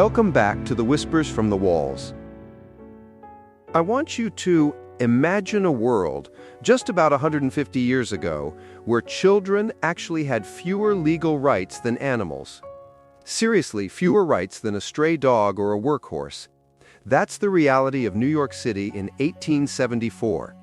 Welcome back to the Whispers from the Walls. I want you to imagine a world just about 150 years ago where children actually had fewer legal rights than animals. Seriously, fewer rights than a stray dog or a workhorse. That's the reality of New York City in 1874.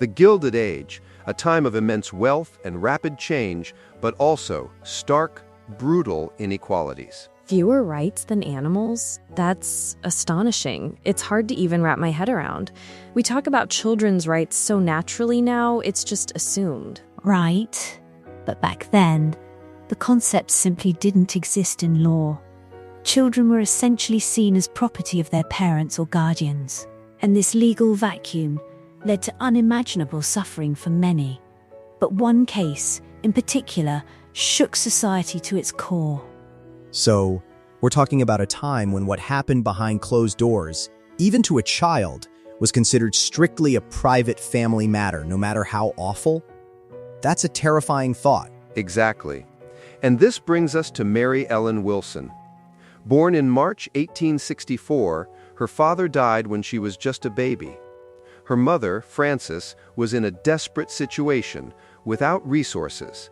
The Gilded Age, a time of immense wealth and rapid change, but also stark, brutal inequalities. Fewer rights than animals? That's astonishing. It's hard to even wrap my head around. We talk about children's rights so naturally now, it's just assumed. Right. But back then, the concept simply didn't exist in law. Children were essentially seen as property of their parents or guardians, and this legal vacuum led to unimaginable suffering for many. But one case, in particular, shook society to its core. So, we're talking about a time when what happened behind closed doors, even to a child, was considered strictly a private family matter, no matter how awful. That's a terrifying thought. Exactly. And this brings us to Mary Ellen Wilson. Born in March 1864, her father died when she was just a baby. Her mother, Frances, was in a desperate situation, without resources.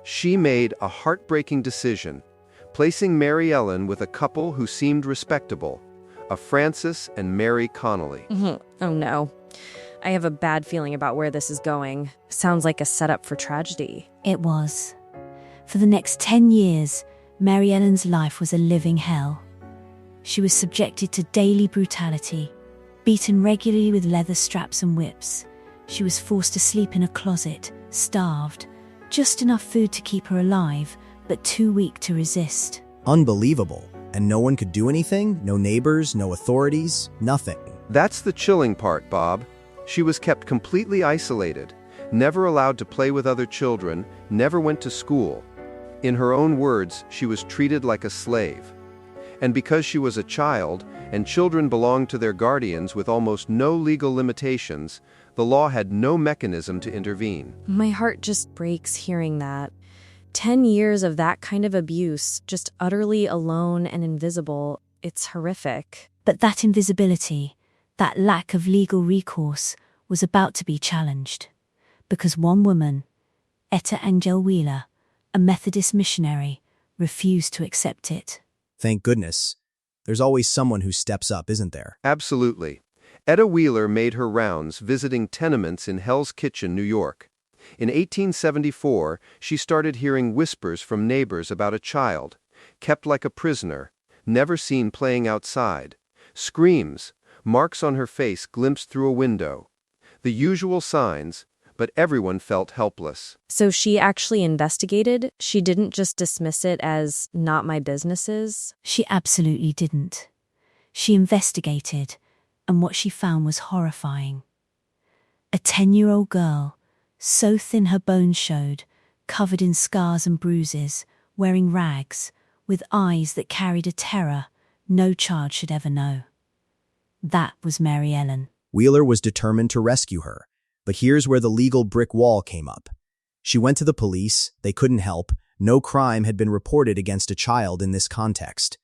She made a heartbreaking decision, placing Mary Ellen with a couple who seemed respectable, a Frances and Mary Connolly. Oh no. I have a bad feeling about where this is going. Sounds like a setup for tragedy. It was. For the next 10 years, Mary Ellen's life was a living hell. She was subjected to daily brutality, beaten regularly with leather straps and whips. She was forced to sleep in a closet, starved, just enough food to keep her alive, but too weak to resist. Unbelievable. And no one could do anything? No neighbors, no authorities, nothing. That's the chilling part, Bob. She was kept completely isolated, never allowed to play with other children, never went to school. In her own words, she was treated like a slave. And because she was a child, and children belonged to their guardians with almost no legal limitations, the law had no mechanism to intervene. My heart just breaks hearing that. 10 years of that kind of abuse, just utterly alone and invisible, it's horrific. But that invisibility, that lack of legal recourse, was about to be challenged. Because one woman, Etta Angell Wheeler, a Methodist missionary, refused to accept it. Thank goodness. There's always someone who steps up, isn't there? Absolutely. Etta Wheeler made her rounds visiting tenements in Hell's Kitchen, New York. In 1874, she started hearing whispers from neighbors about a child, kept like a prisoner, never seen playing outside, screams, marks on her face glimpsed through a window. The usual signs, but everyone felt helpless. So she actually investigated? She didn't just dismiss it as not my businesses? She absolutely didn't. She investigated, and what she found was horrifying. A 10-year-old girl, so thin her bones showed, covered in scars and bruises, wearing rags, with eyes that carried a terror no child should ever know. That was Mary Ellen. Wheeler was determined to rescue her, but here's where the legal brick wall came up. She went to the police, they couldn't help, no crime had been reported against a child in this context.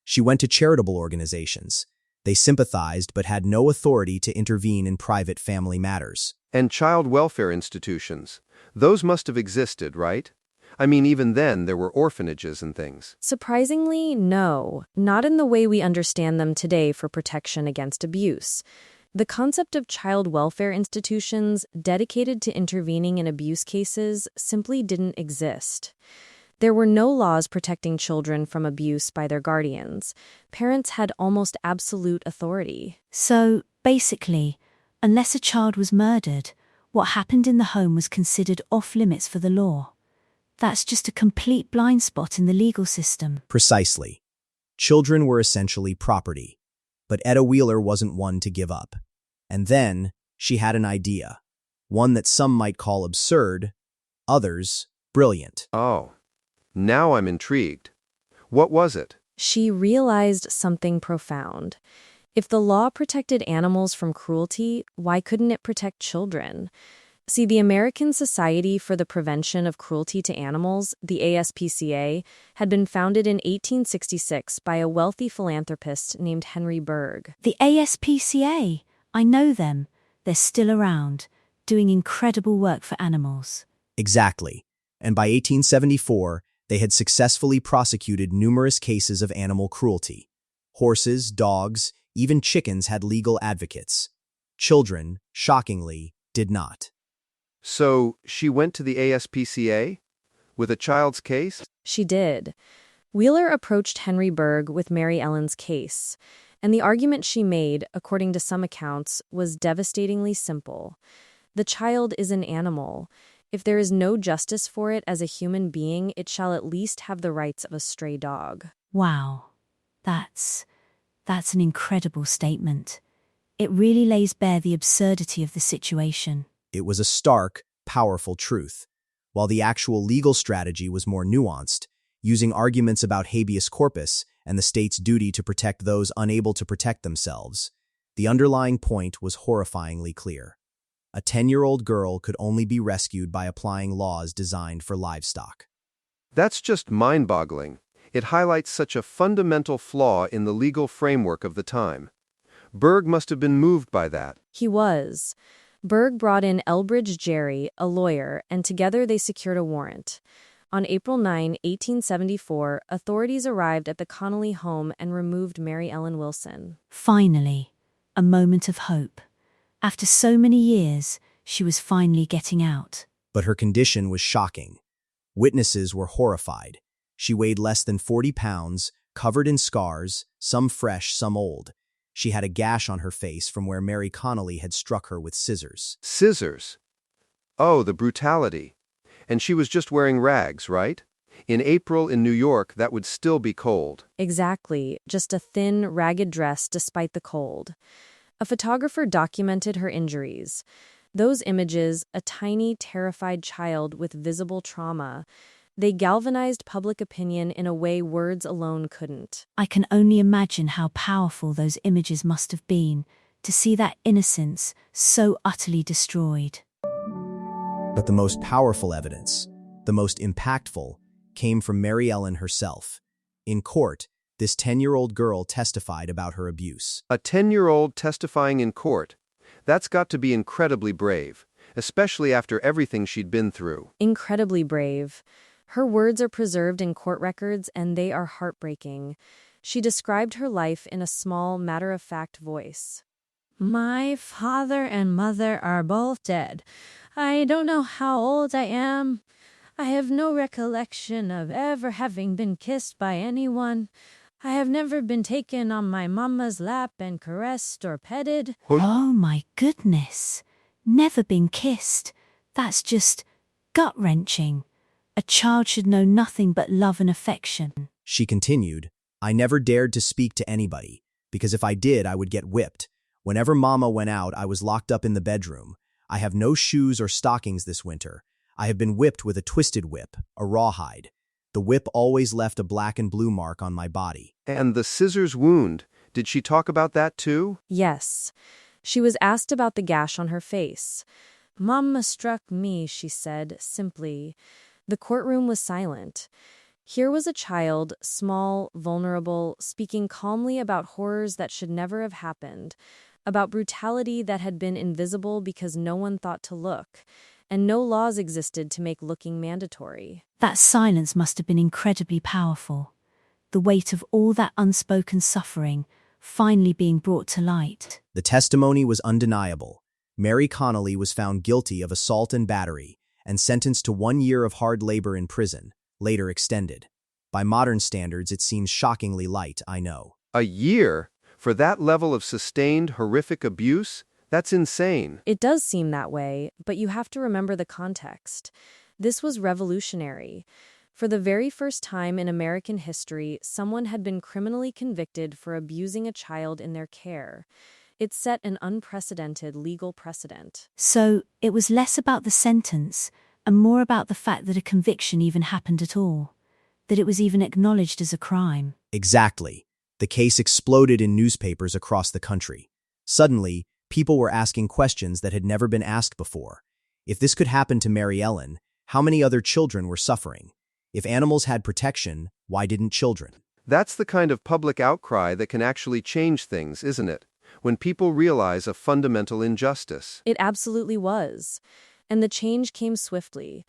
She went to charitable organizations. They sympathized but had no authority to intervene in private family matters. And child welfare institutions. Those must have existed, right? I mean, even then, there were orphanages and things. Surprisingly, no. Not in the way we understand them today for protection against abuse. The concept of child welfare institutions dedicated to intervening in abuse cases simply didn't exist. There were no laws protecting children from abuse by their guardians. Parents had almost absolute authority. So, basically, unless a child was murdered, what happened in the home was considered off-limits for the law. That's just a complete blind spot in the legal system. Precisely. Children were essentially property. But Etta Wheeler wasn't one to give up. And then, she had an idea. One that some might call absurd, others brilliant. Oh, now I'm intrigued. What was it? She realized something profound. If the law protected animals from cruelty, why couldn't it protect children? See, the American Society for the Prevention of Cruelty to Animals, the ASPCA, had been founded in 1866 by a wealthy philanthropist named Henry Bergh. The ASPCA, I know them. They're still around, doing incredible work for animals. Exactly. And by 1874, they had successfully prosecuted numerous cases of animal cruelty. Horses, dogs, even chickens had legal advocates. Children, shockingly, did not. So she went to the ASPCA with a child's case? She did. Wheeler approached Henry Bergh with Mary Ellen's case, and the argument she made, according to some accounts, was devastatingly simple. The child is an animal. If there is no justice for it as a human being, it shall at least have the rights of a stray dog. Wow, that's an incredible statement. It really lays bare the absurdity of the situation. It was a stark, powerful truth. While the actual legal strategy was more nuanced, using arguments about habeas corpus and the state's duty to protect those unable to protect themselves, the underlying point was horrifyingly clear. A 10-year-old girl could only be rescued by applying laws designed for livestock. That's just mind-boggling. It highlights such a fundamental flaw in the legal framework of the time. Bergh must have been moved by that. He was. Bergh brought in Elbridge Gerry, a lawyer, and together they secured a warrant. On April 9, 1874, authorities arrived at the Connolly home and removed Mary Ellen Wilson. Finally, a moment of hope. After so many years, she was finally getting out. But her condition was shocking. Witnesses were horrified. She weighed less than 40 pounds, covered in scars, some fresh, some old. She had a gash on her face from where Mary Connolly had struck her with scissors. Scissors. Oh, the brutality. And she was just wearing rags, right? In April in New York, that would still be cold. Exactly, just a thin, ragged dress despite the cold. A photographer documented her injuries. Those images, a tiny, terrified child with visible trauma, they galvanized public opinion in a way words alone couldn't. I can only imagine how powerful those images must have been, to see that innocence so utterly destroyed. But the most powerful evidence, the most impactful, came from Mary Ellen herself. In court, this 10-year-old girl testified about her abuse. A 10-year-old testifying in court. That's got to be incredibly brave, especially after everything she'd been through. Incredibly brave. Her words are preserved in court records, and they are heartbreaking. She described her life in a small, matter-of-fact voice. My father and mother are both dead. I don't know how old I am. I have no recollection of ever having been kissed by anyone. I have never been taken on my mama's lap and caressed or petted. Oh my goodness. Never been kissed. That's just gut-wrenching. A child should know nothing but love and affection. She continued, I never dared to speak to anybody, because if I did, I would get whipped. Whenever Mama went out, I was locked up in the bedroom. I have no shoes or stockings this winter. I have been whipped with a twisted whip, a rawhide. The whip always left a black and blue mark on my body. And the scissors wound, did she talk about that too? Yes. She was asked about the gash on her face. Mama struck me, she said, simply. The courtroom was silent. Here was a child, small, vulnerable, speaking calmly about horrors that should never have happened, about brutality that had been invisible because no one thought to look, and no laws existed to make looking mandatory. That silence must have been incredibly powerful. The weight of all that unspoken suffering finally being brought to light. The testimony was undeniable. Mary Connolly was found guilty of assault and battery and sentenced to 1 year of hard labor in prison, later extended. By modern standards, it seems shockingly light, I know. A year? For that level of sustained, horrific abuse? That's insane. It does seem that way, but you have to remember the context. This was revolutionary. For the very first time in American history, someone had been criminally convicted for abusing a child in their care. It set an unprecedented legal precedent. So, it was less about the sentence and more about the fact that a conviction even happened at all, that it was even acknowledged as a crime. Exactly. The case exploded in newspapers across the country. Suddenly, people were asking questions that had never been asked before. If this could happen to Mary Ellen, how many other children were suffering? If animals had protection, why didn't children? That's the kind of public outcry that can actually change things, isn't it? When people realize a fundamental injustice. It absolutely was. And the change came swiftly.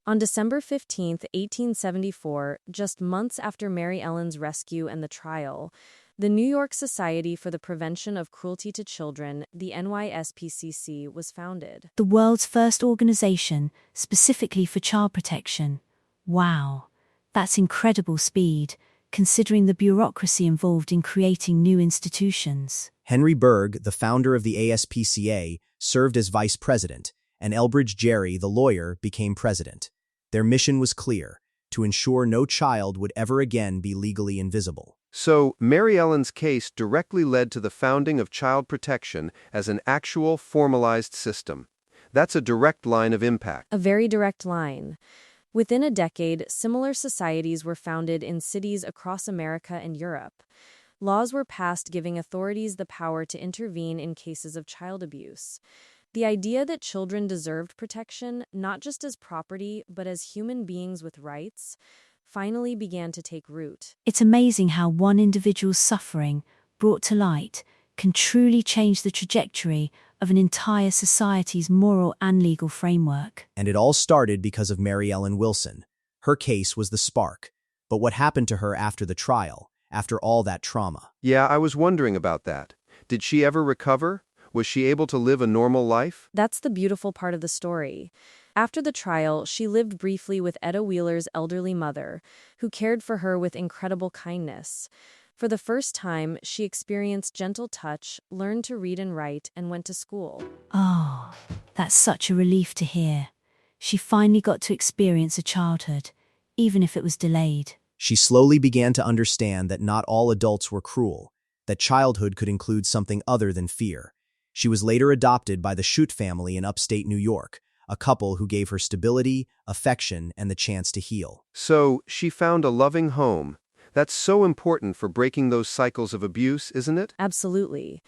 On December 15, 1874, just months after Mary Ellen's rescue and the trial, the New York Society for the Prevention of Cruelty to Children, the NYSPCC, was founded. The world's first organization specifically for child protection. Wow, that's incredible speed, considering the bureaucracy involved in creating new institutions. Henry Bergh, the founder of the ASPCA, served as vice president, and Elbridge Gerry, the lawyer, became president. Their mission was clear: to ensure no child would ever again be legally invisible. So, Mary Ellen's case directly led to the founding of child protection as an actual formalized system. That's a direct line of impact. A very direct line. Within a decade, similar societies were founded in cities across America and Europe. Laws were passed giving authorities the power to intervene in cases of child abuse. The idea that children deserved protection, not just as property, but as human beings with rights, finally began to take root. It's amazing how one individual's suffering, brought to light, can truly change the trajectory of an entire society's moral and legal framework. And it all started because of Mary Ellen Wilson. Her case was the spark. But what happened to her after the trial, after all that trauma? Yeah, I was wondering about that. Did she ever recover? Was she able to live a normal life? That's the beautiful part of the story. After the trial, she lived briefly with Etta Wheeler's elderly mother, who cared for her with incredible kindness. For the first time, she experienced gentle touch, learned to read and write, and went to school. Oh, that's such a relief to hear. She finally got to experience a childhood, even if it was delayed. She slowly began to understand that not all adults were cruel, that childhood could include something other than fear. She was later adopted by the Shute family in upstate New York, a couple who gave her stability, affection, and the chance to heal. So, she found a loving home. That's so important for breaking those cycles of abuse, isn't it? Absolutely.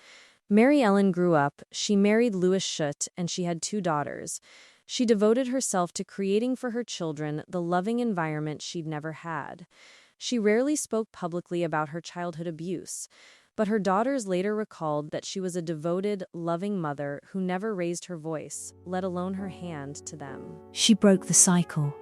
Mary Ellen grew up, she married Louis Shute, and she had 2 daughters. She devoted herself to creating for her children the loving environment she'd never had. She rarely spoke publicly about her childhood abuse, but her daughters later recalled that she was a devoted, loving mother who never raised her voice, let alone her hand, to them. She broke the cycle.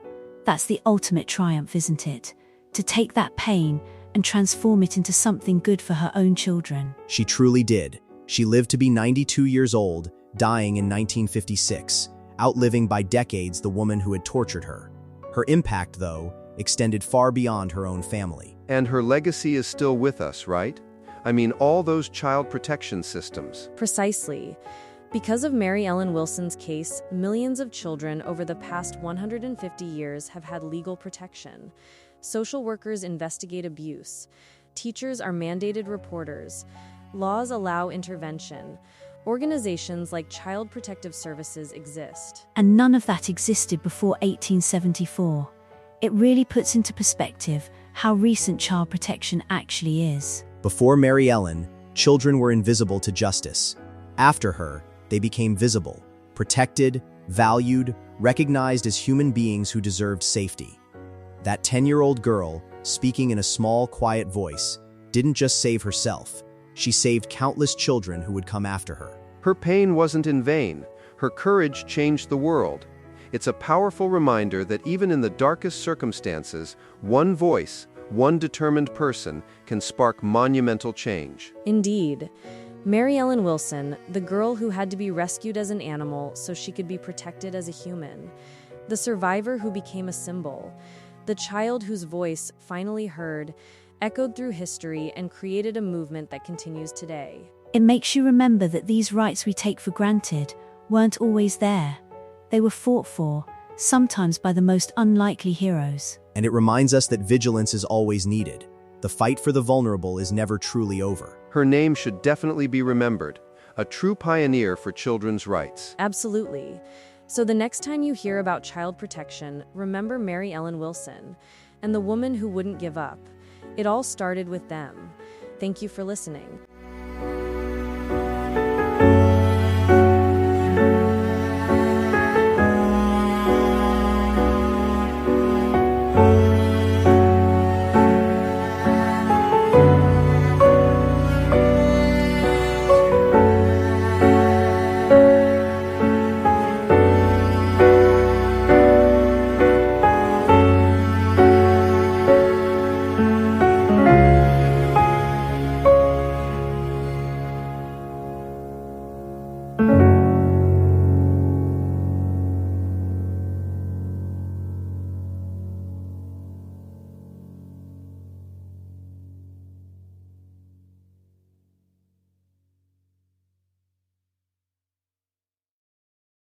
That's the ultimate triumph, isn't it? To take that pain and transform it into something good for her own children. She truly did. She lived to be 92 years old, dying in 1956, outliving by decades the woman who had tortured her. Her impact, though, extended far beyond her own family. And her legacy is still with us, right? I mean, all those child protection systems. Precisely. Because of Mary Ellen Wilson's case, millions of children over the past 150 years have had legal protection. Social workers investigate abuse. Teachers are mandated reporters. Laws allow intervention. Organizations like Child Protective Services exist. And none of that existed before 1874. It really puts into perspective how recent child protection actually is. Before Mary Ellen, children were invisible to justice. After her, they became visible, protected, valued, recognized as human beings who deserved safety. That 10-year-old girl, speaking in a small, quiet voice, didn't just save herself. She saved countless children who would come after her. Her pain wasn't in vain. Her courage changed the world. It's a powerful reminder that even in the darkest circumstances, one voice, one determined person, can spark monumental change. Indeed. Mary Ellen Wilson, the girl who had to be rescued as an animal so she could be protected as a human. The survivor who became a symbol. The child whose voice, finally heard, echoed through history and created a movement that continues today. It makes you remember that these rights we take for granted weren't always there. They were fought for, sometimes by the most unlikely heroes. And it reminds us that vigilance is always needed. The fight for the vulnerable is never truly over. Her name should definitely be remembered. A true pioneer for children's rights. Absolutely. So the next time you hear about child protection, remember Mary Ellen Wilson and the woman who wouldn't give up. It all started with them. Thank you for listening.